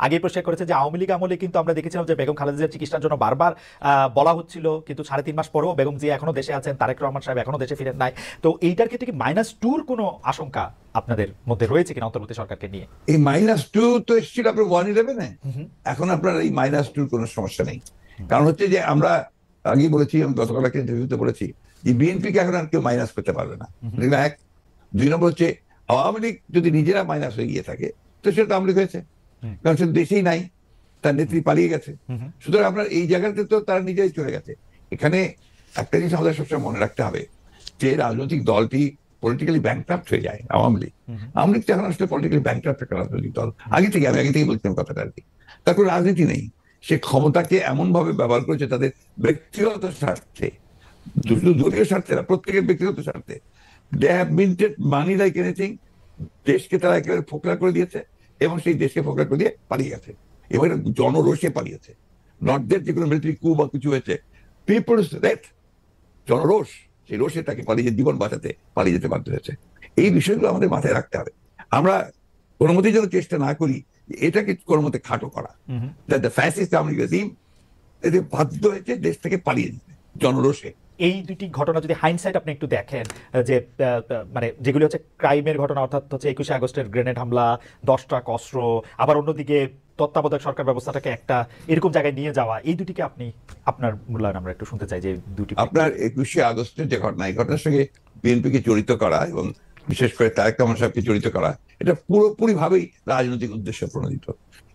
আগে পরিষ্কার করেছে যে আওয়ামী লীগ আমলে কিন্তু আমরা দেখেছিলাম যে বেগম খালেদা জিয়ার চিকিৎসার জন্য বারবার বলা হচ্ছিল, কিন্তু 3.5 মাস পরেও বেগম জিয়া এখনো দেশে আছেন, তারেক রহমান সাহেব এখনো দেশে ফিরেন নাই। তো এইটার ক্ষেত্রে কি -2 কোনো আশঙ্কা আপনাদের মধ্যে রয়েছে কিনা অন্তর্বর্তী সরকারকে নিয়ে? এই -2 তো এসেছিল আপনার 111-এ, এখন আপনার এই -2 কোনো সমস্যা নেই। কারণ হচ্ছে যে আমরা আগে বলেছি, আমি গতকাল একটা ইন্টারভিউতে বলেছি যে বিএনপিকে এখন আর কেউ মাইনাস করতে পারবে না। এক, 2 নম্বর হচ্ছে আওয়ামী লীগ যদি নিজেরা মাইনাস হয়ে গিয়ে থাকে তো সেটা আওয়ামী লীগ হয়েছে, কারণ সে দেশেই নাই, তার নেত্রী পালিয়ে গেছে। সুতরাং আপনার এই জায়গাতে তো তারা নিজেই চলে গেছে। এখানে একটা জিনিস আমাদের সবসময় মনে রাখতে হবে যে রাজনৈতিক দলটি পলিটিক্যালি ব্যাংক্রাফট হয়ে যায়। আওয়ামী লীগ তো এখন আসলে পলিটিক্যালি ব্যাংক্রাফট একটা রাজনৈতিক দল। আমি আগে থেকে বলছিলাম কথাটা আর কি। তার কোনো রাজনীতি নেই, সে ক্ষমতাকে এমন ভাবে ব্যবহার করেছে তাদের ব্যক্তিগত স্বার্থে, শুধু দলীয় স্বার্থে না, প্রত্যেকের ব্যক্তিগত স্বার্থে। They have minted money like anything. দেশকে তারা একেবারে ফোকলা করে দিয়েছে এবং সেই দেশকে ফোকলা করে দিয়ে পালিয়ে গেছে। এবার জনরোষে পালিয়েছে, নট দ্যাট যে কোনো মিলিটারি কু বা কিছু হয়েছে, পিপলস ডেথ, জনরোষ, সেই রোষে তাকে পালিয়ে জীবন বাঁচাতে পালিয়ে যেতে বাধ্য হয়েছে। এই বিষয়গুলো আমাদের মাথায় রাখতে হবে। আমরা কোনো মতেই যেন চেষ্টা না করি এটাকে কোনো মতে খাটো করা। ফ্যাসিস্ট আওয়ামী লীগ রেজিম এতে বাধ্য হয়েছে দেশ থেকে পালিয়ে যেতে জনরোষে। এই দুটি ঘটনা যদি হাইন্ডসাইট আপনি একটু দেখেন, যে মানে যেগুলি হচ্ছে ক্রাইমের ঘটনা, অর্থাৎ হচ্ছে 21শে আগস্টের গ্রেনেড হামলা, 10 ট্রাক অস্ত্র, আবার অন্যদিকে তত্ত্বাবধায়ক সরকার ব্যবস্থাটাকে একটা এরকম জায়গায় নিয়ে যাওয়া, এই দুটিকে আপনি আপনার মূল্যায়ন আমরা একটু শুনতে চাই। যে দুটি আপনার 21শে আগস্টের যে ঘটনা, এই ঘটনার সঙ্গে বিএনপিকে জড়িত করা এবং বিশেষ করে তারেক রহমান সাহেবকে জড়িত করা, এটা পুরোপুরি ভাবেই রাজনৈতিক উদ্দেশ্য প্রণোদিত।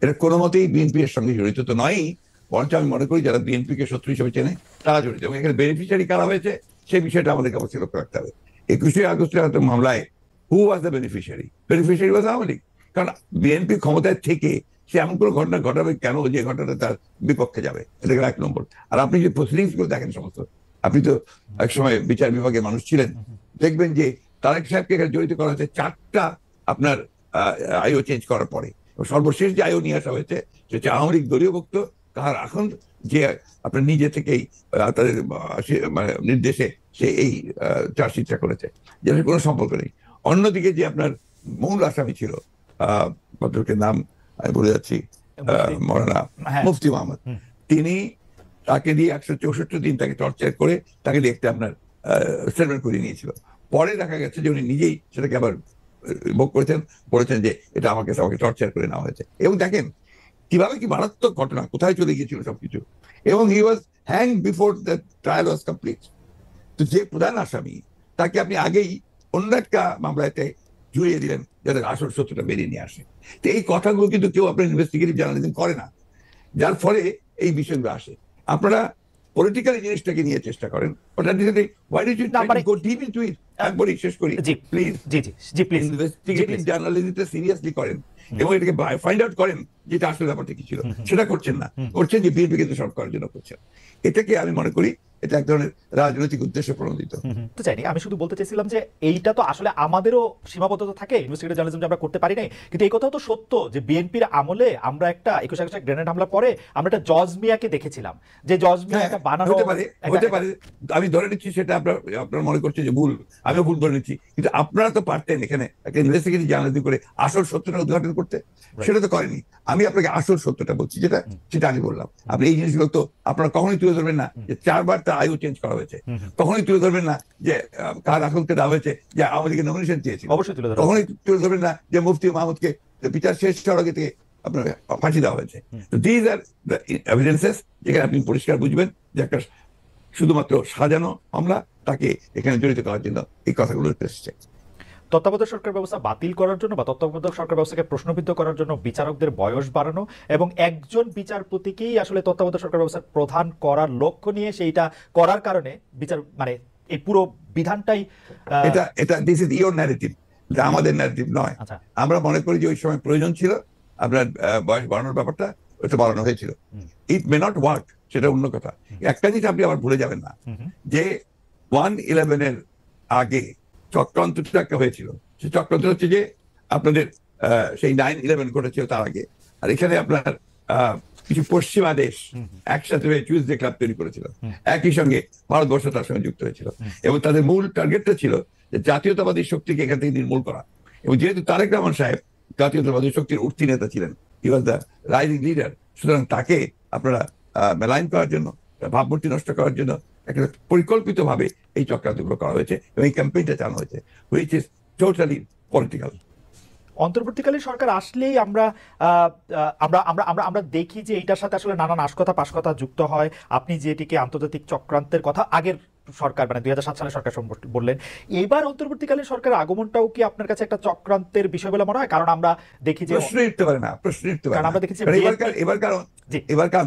এটা কোনো মতেই বিএনপি এর সঙ্গে জড়িত তো নয়ই, বরঞ্চ আমি মনে করি যারা বিএনপিকে শত্রু হিসেবে চেনে তারা জড়িত। এবং এখানে বেনিফিশিয়ারি কারা হয়েছে সেই বিষয়টা আমাদেরকে অবশ্যই লক্ষ্য রাখতে হবে। 21শে আগস্টের মামলায় who was the beneficiary? Beneficiary was Awami League. কারণ বিএনপি ক্ষমতায় থেকে সে এমন কোনো ঘটনা ঘটাবে কেন যে ঘটনাটা তার বিপক্ষে যাবে? এটা 1 নম্বর। আর আপনি যে প্রসিডিংস গুলো দেখেন সমস্ত, আপনি তো একসময় বিচার বিভাগের মানুষ ছিলেন, দেখবেন যে তারেক সাহেবকে এখানে জড়িত করা হয়েছে 4টা আপনার আইও চেঞ্জ করার পরে। সর্বশেষ যে আইও নিয়ে আসা হয়েছে সেটা আওয়ামী লীগ দলীয় ভুক্ত, কার এখন যে আপনার নিজে থেকেই তাদের মানে নির্দেশে সে এই চার্জশিটটা করেছে, যেটা কোনো সম্পর্ক নেই। অন্যদিকে যে আপনার মূল আসামি ছিল, ভদ্রলোকের নাম আমি বলে যাচ্ছি, মৌলানা মুফতি মোহাম্মদ, তিনি তাকে দিয়ে 164 দিন তাকে টর্চার করে তাকে দেখতে আপনার স্টেটমেন্ট করে নিয়েছিল। পরে দেখা গেছে যে উনি নিজেই সেটাকে আবার ভোগ করেছেন, বলেছেন যে এটা আমাকে টর্চার করে নেওয়া হয়েছে। এবং দেখেন কিভাবে কি মারাত্মক ঘটনা, কোথায় চলে গিয়েছিল সবকিছু। এবং he was hang before the trial was complete. তো যে প্রধান আসামি তাকে আপনি আগেই অন্য একটা মামলাতে জড়িয়ে দিলেন যাতে আসল সত্যটা বেরিয়ে নিয়ে আসে। তো এই কথাগুলো কিন্তু কেউ আপনার ইনভেস্টিগেটিভ জার্নালিজম করে না, যার ফলে এই বিষয়গুলো আসে। আপনারা পলিটিক্যাল জিনিসটাকে নিয়ে চেষ্টা করেন, শেষ করি প্লিজ, ইনভেস্টিগেটিভ জার্নালিজমটা সিরিয়াসলি করেন এবং এটাকে ফাইন্ড আউট করেন যেটা আসলে ব্যাপারটা কি ছিল। সেটা করছেন না, করছেন যে বিএনপি কিন্তু শর্ট করার জন্য করছেন। এটাকে আমি মনে করি এটা এক ধরনের রাজনৈতিক উদ্দেশ্য প্রণোদিত। তো চাইনি, আমি শুধু বলতে চাইছিলাম যে এইটা তো আসলে আমাদেরও সীমাবদ্ধতা থাকে, ইনভেস্টিগেটিভ জার্নালিজম যে আমরা করতে পারি নাই, কিন্তু এই কথাও তো সত্য যে বিএনপির আমলে আমরা একটা 21 আগস্টের গ্রেনেড হামলা পরে আমরা একটা জজ মিয়াকে দেখেছিলাম, যে জজ মিয়া একটা বানানো হতে পারে। আমি ধরে নিচ্ছি সেটা আপনার মনে করছে যে ভুল, আমিও ভুল ধরে নিচ্ছি, কিন্তু আপনারা তো পারতেন এখানে একটা ইনভেস্টিগেটিভ জার্নালিজম করে আসল সত্যটা উদ্ঘাটন করতে, সেটা তো করেনি। আমি আপনাকে আসল সত্যটা বলছি, সেটা আমি বললাম। আপনি এই জিনিসগুলো তো আপনারা কখনোই তুলে ধরবেন না যে 4 বার তার আয়ু চেঞ্জ করা হয়েছে, কখনোই তুলে ধরবেন না যে কার আসলকে দেওয়া হয়েছে যে আওয়ামী লীগের নমিনেশন চেয়েছিল, কখনোই তুলে ধরবেন না যে মুফতি মাহমুদকে বিচার শেষ হওয়ার আগে থেকে আপনার ফাঁসি দেওয়া হয়েছে। তো দিস আর দ্য এভিডেন্সেস, যেখানে আপনি পরিষ্কার বুঝবেন যে একটা শুধুমাত্র সাজানো মামলা, তাকে এখানে জড়িত করার জন্য এই কথাগুলো এসেছে। তত্ত্বাবধায়ক সরকার ব্যবস্থা বাতিল করার জন্য বা তত্ত্বাবধায়ক সরকার ব্যবস্থাকে প্রশ্নবিদ্ধ করার জন্য বিচারকদের বয়স বাড়ানো এবং একজন বিচারপতিকেই আসলে তত্ত্বাবধায়ক সরকার ব্যবস্থা প্রধান করার লক্ষ্য নিয়ে সেইটা করার কারণে বিচার মানে এই পুরো বিধানটাই এটা দিস ইজ ইওর ন্যারেটিভ, এটা আমাদের ন্যারেটিভ নয়। আমরা মনে করি যে ওই সময় প্রয়োজন ছিল আপনার বয়স বাড়ানোর ব্যাপারটা, ওটা বাড়ানো হয়েছিল। ইট মে নট ওয়ার্ক, সেটা অন্য কথা। একটা জিনিস আপনি আবার ভুলে যাবেন না যে 1/11 আগে চক্রান্তটা একটা হয়েছিল। সেই চক্রান্ত হচ্ছে যে আপনাদের সেই 9/11 ঘটেছিল তার আগে, আর এখানে আপনার কিছু পশ্চিমা দেশ একসাথে টিউজডে ক্লাব তৈরি করেছিল, একই সঙ্গে ভারতবর্ষ তার সঙ্গে যুক্ত হয়েছিল এবং তাদের মূল টার্গেটটা ছিল যে জাতীয়তাবাদী শক্তিকে এখান থেকে নির্মূল করা। এবং যেহেতু তারেক রহমান সাহেব জাতীয়তাবাদী শক্তির উঠতি নেতা ছিলেন, হি ওয়াজ দ্য রাইজিং লিডার। সুতরাং তাকে আপনারা মেলাইন করার জন্য, ভাবমূর্তি নষ্ট করার জন্য একটা পরিকল্পিতভাবে এই চক্রান্তগুলো করা হয়েছে এবং এই ক্যাম্পেইনটা চালানো হয়েছে, হুইচ ইজ টোটালি পলিটিক্যাল। অন্তর্বর্তীকালীন সরকার আসলেই আমরা আমরা আমরা আমরা আমরা দেখি যে এইটার সাথে আসলে নানান আশকথা পাশকথা যুক্ত হয়। আপনি যেটিকে আন্তর্জাতিক চক্রান্তের কথা আগের সরকার মানে 2007 সালের সরকার বললেন, এবার অন্তর্বর্তীকালীন সরকারের আগমনটাও কি আপনার কাছে একটা চক্রান্তের বিষয় বলে মনে হয়? কারণ আমরা দেখি যে প্রশ্ন উঠতে পারে না, প্রশ্ন উঠতে পারে না। আমরা দেখেছি এবারকার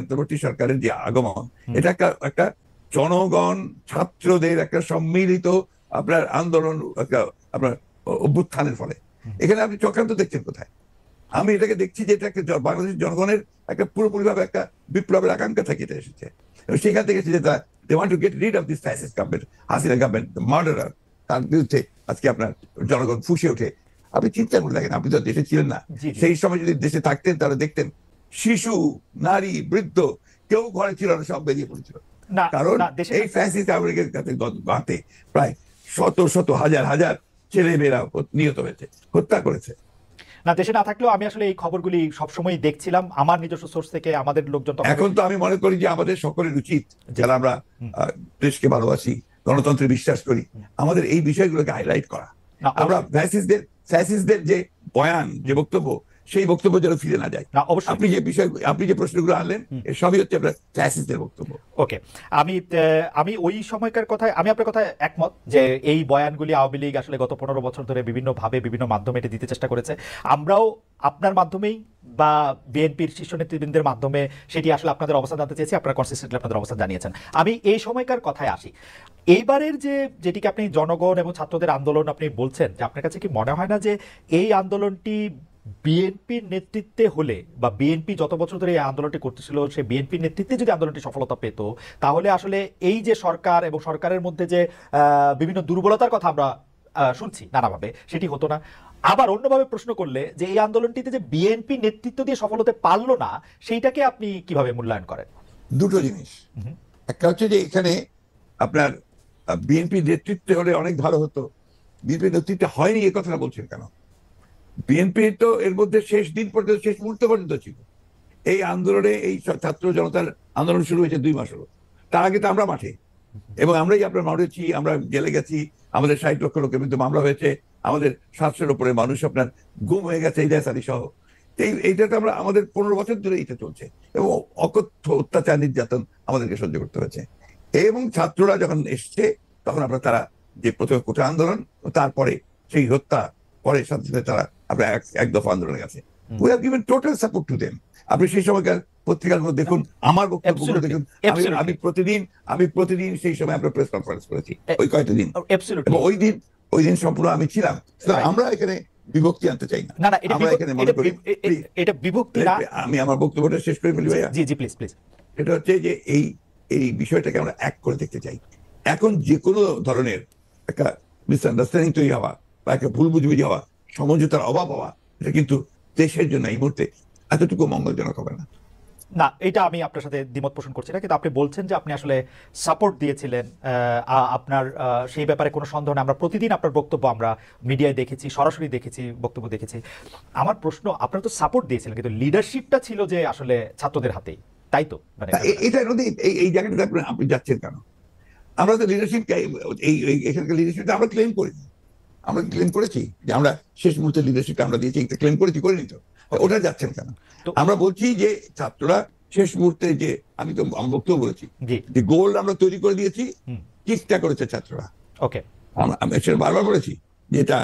অন্তর্বর্তী সরকারের যে আগমন, এটা একটা জনগণ ছাত্রদের একটা সম্মিলিত আপনার আন্দোলন, আপনার অভ্যুত্থানের ফলে। এখানে আপনি চক্রান্ত দেখছেন কোথায়? আমি এটাকে দেখছি যে এটা একটা বাংলাদেশের জনগণের একটা পুরোপুরিভাবে একটা বিপ্লবের আকাঙ্ক্ষা থেকে এটা এসেছে এবং সেখান থেকে এসেছে they want to get rid of this fascist government, Hasina government, the murderer। তার বিরুদ্ধে আজকে আপনার জনগণ ফুঁসে ওঠে। আপনি চিন্তা করে দেখেন, আপনি তো দেশে ছিলেন না, সেই সময় যদি দেশে থাকতেন তাহলে দেখতেন শিশু, নারী, বৃদ্ধ কেউ ঘরে ছিল না, সব বেরিয়ে পড়েছিল। কারণ এই ফ্যাসিস্ট আমেরিকার কাছে গাতে প্রায় শত শত হাজার হাজার ছেলে মেয়েরা নিহত হয়েছে, হত্যা করেছে। না, দেশে না থাকলেও আমি আসলে এই খবরগুলি সবসময় দেখছিলাম আমার নিজস্ব সোর্স থেকে। আমাদের লোকজন এখন তো আমি মনে করি যে আমাদের সকলের উচিত, যারা আমরা দেশকে ভালোবাসি, গণতন্ত্রে বিশ্বাস করি, আমাদের এই বিষয়গুলোকে হাইলাইট করা। আমরা ফ্যাসিস্টদের যে বয়ান, যে বক্তব্য, সেই বক্তব্য যেন ফিরে না যায়। আপনি যে প্রশ্নগুলো আনলেন, সবই হচ্ছে আপনার ফ্যাসিস্টদের বক্তব্য। ওকে, আমি ওই সময়কার কথায় আমি আপনার কথায় একমত যে এই বয়ানগুলি আওয়ামী লীগ আসলে গত 15 বছর ধরে বিভিন্নভাবে বিভিন্ন মাধ্যমে এটা দিতে চেষ্টা করেছে। আমরাও আপনার মাধ্যমেই বা বিএনপির শীর্ষ নেতৃবৃন্দের মাধ্যমে সেটি আসলে আপনাদের অবস্থান জানতে চেয়েছি, আপনারা কনসিস্টেন্টলি আপনাদের অবস্থান জানিয়েছেন। আমি এই সময়কার কথায় আসি। এইবারের যেটিকে আপনি জনগণ এবং ছাত্রদের আন্দোলন আপনি বলছেন, যে আপনার কাছে কি মনে হয় না যে এই আন্দোলনটি বিএনপির নেতৃত্বে হলে বা বিএনপি যত বছর ধরে এই আন্দোলনটি করতেছিল, সেই বিএনপির নেতৃত্বে যদি আন্দোলনটি সফলতা পেত, তাহলে আসলে এই যে সরকার এবং সরকারের মধ্যে যে বিভিন্ন দুর্বলতার কথা আমরা শুনছি নানাভাবে, সেটি হতো না? আবার অন্যভাবে প্রশ্ন করলে, যে এই আন্দোলনটিতে যে বিএনপি নেতৃত্ব দিয়ে সফল হতে পারলো না, সেইটাকে আপনি কিভাবে মূল্যায়ন করেন? দুটো জিনিস। একটা হচ্ছে যে এখানে আপনার বিএনপি নেতৃত্বে হলে অনেক ভালো হতো, বিএনপি নেতৃত্বে হয়নি এই কথাটা বলছেন কেন? বিএনপি তো এর মধ্যে শেষ দিন পর্যন্ত, শেষ মুহূর্ত পর্যন্ত ছিল এই আন্দোলনে। এই ছাত্র জনতার আন্দোলন শুরু হয়েছে 2 মাস হলো, তার আগে তো আমরা মাঠে, এবং আমরাই আপনার মাঠেছি, আমরা জেলে গেছি, আমাদের 60 লক্ষ লোকের বিরুদ্ধে মামলা হয়েছে, আমাদের 700-এর উপরে মানুষ আপনার গুম হয়ে গেছে, ইলিয়াস আলী সহ। এইটা তো আমরা, আমাদের 15 বছর ধরে এটা চলছে এবং অকথ্য অত্যাচার নির্যাতন আমাদেরকে সহ্য করতে হয়েছে। এবং ছাত্ররা যখন এসছে, তখন আপনার তারা যে প্রথমে কোটা আন্দোলন, তারপরে সেই হত্যা, পরে সাথে সাথে তারা আপনার এক দফা আন্দোলনে গেছে। We have given total support to them. আপনি সেই সময়কার পত্রিকাগুলো দেখুন, আমার বক্তব্যগুলো দেখুন। আমি প্রতিদিন সেই সময় আপনার প্রেস কনফারেন্স করেছি ওই কয়েকটা দিন, এবং ওই দিন সম্পূর্ণ আমি ছিলাম। আমরা এখানে বিভক্তি আনতে চাই না। আমরা এখানে মনে করি এটা বিভক্তি না। আমি আমার বক্তব্যটা শেষ করে ফেলি ভাইয়া। জি প্লিজ প্লিজ। এটা হচ্ছে যে এই বিষয়টাকে আমরা এক করে দেখতে চাই। এখন যে কোনো ধরনের একটা মিসআন্ডারস্ট্যান্ডিং তৈরি হওয়া বা একটা ভুল বুঝবুঝি হওয়া, সমঝোতার অভাব হওয়া, এটা কিন্তু দেশের জন্য এই মুহূর্তে এতটুকু মঙ্গলজনক হবে না। না, এটা আমি আপনার সাথে দ্বিমত পোষণ করছি না, কিন্তু আপনি বলছেন যে আপনি আসলে সাপোর্ট দিয়েছিলেন, আপনার সেই ব্যাপারে কোনো সন্দেহ নেই। আমরা প্রতিদিন আপনার বক্তব্য আমরা মিডিয়ায় দেখেছি, সরাসরি দেখেছি, বক্তব্য দেখেছি। আমার প্রশ্ন, আপনারা তো সাপোর্ট দিয়েছিলেন, কিন্তু লিডারশিপটা ছিল যে আসলে ছাত্রদের হাতেই, তাই তো? মানে এটা এই জায়গাটাতে আপনি যাচ্ছেন কেন? আমরা তো লিডারশিপ, এখানকার লিডারশিপটা আমরা ক্লেম করিনি। আমরা ক্লেম করেছি যে আমরা শেষ মুহূর্তে লিডারশিপটা আমরা দিয়েছি, একটা ক্লেম করেছি, করিনি তো? ওটা যাচ্ছেন কেন? আমরা বলছি যে ছাত্ররা শেষ মুহূর্তে, যে আমি তো আমার বক্তব্য বলেছি যে গোল আমরা তৈরি করে দিয়েছি, কিকটা করেছে ছাত্ররা। ওকে, আমি সেটা বারবার বলেছি যে এটা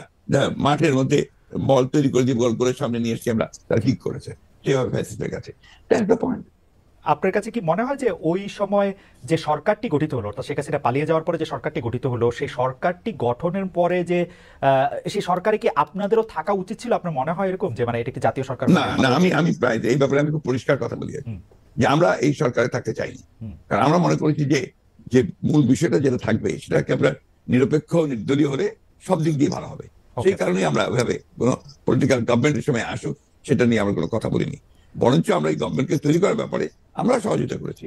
মাঠের মধ্যে বল তৈরি করে দিয়ে গোল করে সামনে নিয়ে এসেছি আমরা, তারা কিক করেছে সেভাবে ফ্যাসিস্টের কাছে। That's the point. আপনার কাছে কি মনে হয় যে ওই সময় যে সরকারটি গঠিত হলো, অর্থাৎ শেখ হাসিনা পালিয়ে যাওয়ার পরে যে সরকারটি গঠিত হলো, সেই সরকারটি গঠনের পরে যে সেই সরকারে কি আপনাদেরও থাকা উচিত ছিল? আপনার মনে হয় এরকম যে মানে এটা কি জাতীয় সরকার? না, আমি প্রায় এই ব্যাপারে আমি খুব পরিষ্কার কথা বলি যে আমরা এই সরকারে থাকতে চাইনি। কারণ আমরা মনে করেছি যে মূল বিষয়টা যেটা থাকবে, সেটাকে আমরা নিরপেক্ষ, নির্দলীয় হলে সব দিক দিয়ে ভালো হবে। সেই কারণেই আমরা ওইভাবে কোনো পলিটিক্যাল গভর্নমেন্টের সময় আসুক সেটা নিয়ে আমরা কোনো কথা বলিনি, বরঞ্চ আমরা এই গভর্নমেন্টকে তৈরি করার ব্যাপারে আমরা সহযোগিতা করেছি।